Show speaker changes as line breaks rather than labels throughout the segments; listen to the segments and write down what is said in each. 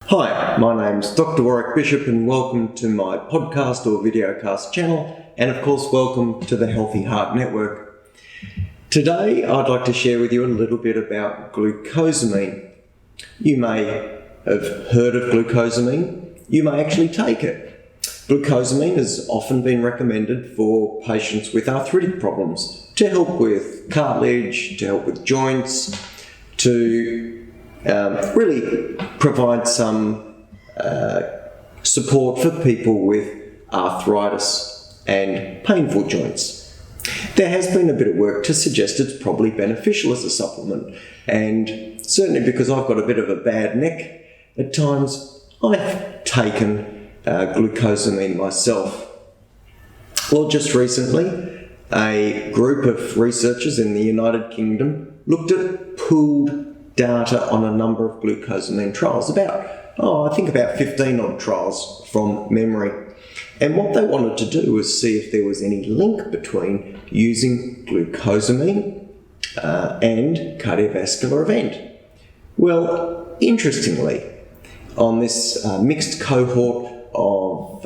Hi, my name's Doctor Warrick Bishop and welcome to my podcast or videocast channel, and of course welcome to the Healthy Heart Network. Today I'd like to share with you a little bit about glucosamine. You may have heard of glucosamine, you may actually take it. Glucosamine has often been recommended for patients with arthritic problems to help with cartilage, to help with joints, to really provide some support for people with arthritis and painful joints. There has been a bit of work to suggest it's probably beneficial as a supplement, and certainly because I've got a bit of a bad neck, at times I've taken glucosamine myself. Well, just recently a group of researchers in the United Kingdom looked at pooled data on a number of glucosamine trials, I think about 15 odd trials from memory. And what they wanted to do was see if there was any link between using glucosamine and cardiovascular event. Well, interestingly, on this mixed cohort of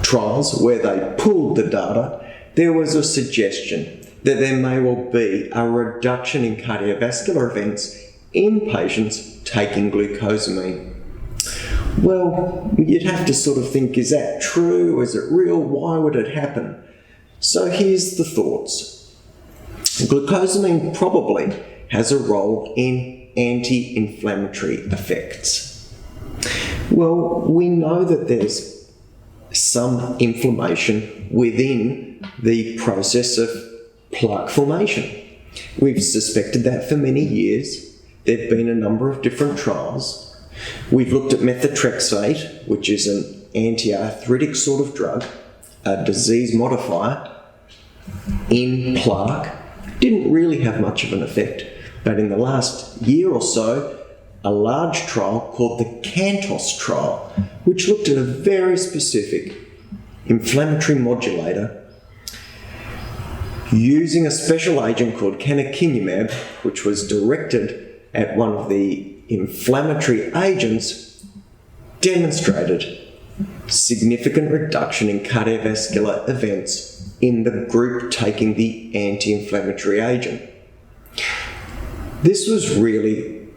trials where they pooled the data, there was a suggestion that there may well be a reduction in cardiovascular events in patients taking glucosamine. Well, you'd have to sort of think, is that true? Is it real? Why would it happen? So here's the thoughts. Glucosamine probably has a role in anti-inflammatory effects. Well, we know that there's some inflammation within the process of plaque formation. We've suspected that for many years. There have been a number of different trials. We've looked at methotrexate, which is an anti-arthritic sort of drug, a disease modifier in plaque. Didn't really have much of an effect, but in the last year or so, a large trial called the CANTOS trial, which looked at a very specific inflammatory modulator using a special agent called canakinumab, which was directed at one of the inflammatory agents, demonstrated significant reduction in cardiovascular events in the group taking the anti-inflammatory agent. This was really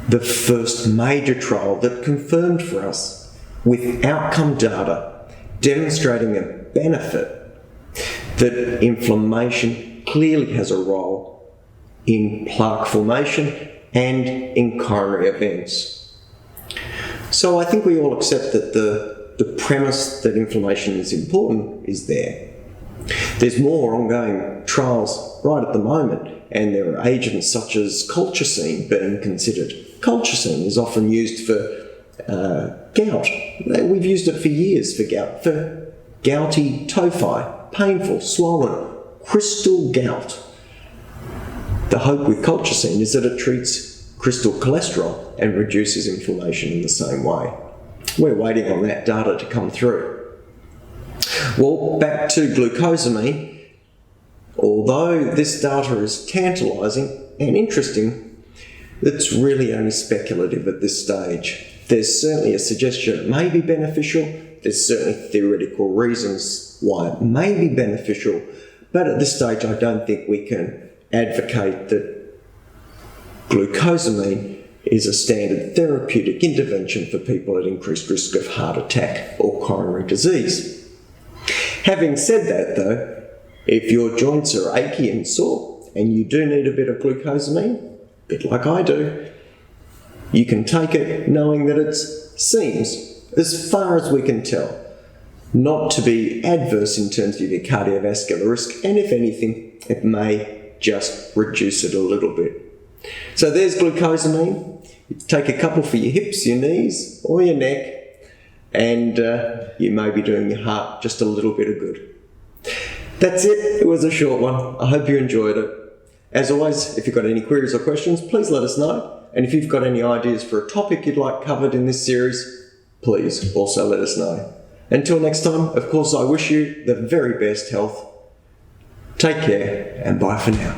the first major trial that confirmed for us, with outcome data demonstrating a benefit, that inflammation clearly has a role in plaque formation and in coronary events. So I think we all accept that the premise that inflammation is important is there. There's more ongoing trials right at the moment, and there are agents such as colchicine being considered. Colchicine is often used for gout. We've used it for years for gout, for gouty tophi. Painful, swollen, crystal gout. The hope with colchicine is that it treats crystal cholesterol and reduces inflammation in the same way. We're waiting on that data to come through. Well, back to glucosamine. Although this data is tantalising and interesting, it's really only speculative at this stage. There's certainly a suggestion it may be beneficial. There's certainly theoretical reasons why it may be beneficial, but at this stage I don't think we can advocate that glucosamine is a standard therapeutic intervention for people at increased risk of heart attack or coronary disease. Having said that though, if your joints are achy and sore and you do need a bit of glucosamine, a bit like I do, you can take it knowing that it seems, as far as we can tell, not to be adverse in terms of your cardiovascular risk, and if anything, it may just reduce it a little bit. So there's glucosamine. You take a couple for your hips, your knees, or your neck, and you may be doing your heart just a little bit of good. That's it. It was a short one. I hope you enjoyed it. As always, if you've got any queries or questions, please let us know. And if you've got any ideas for a topic you'd like covered in this series, please also let us know. Until next time, of course, I wish you the very best health. Take care and bye for now.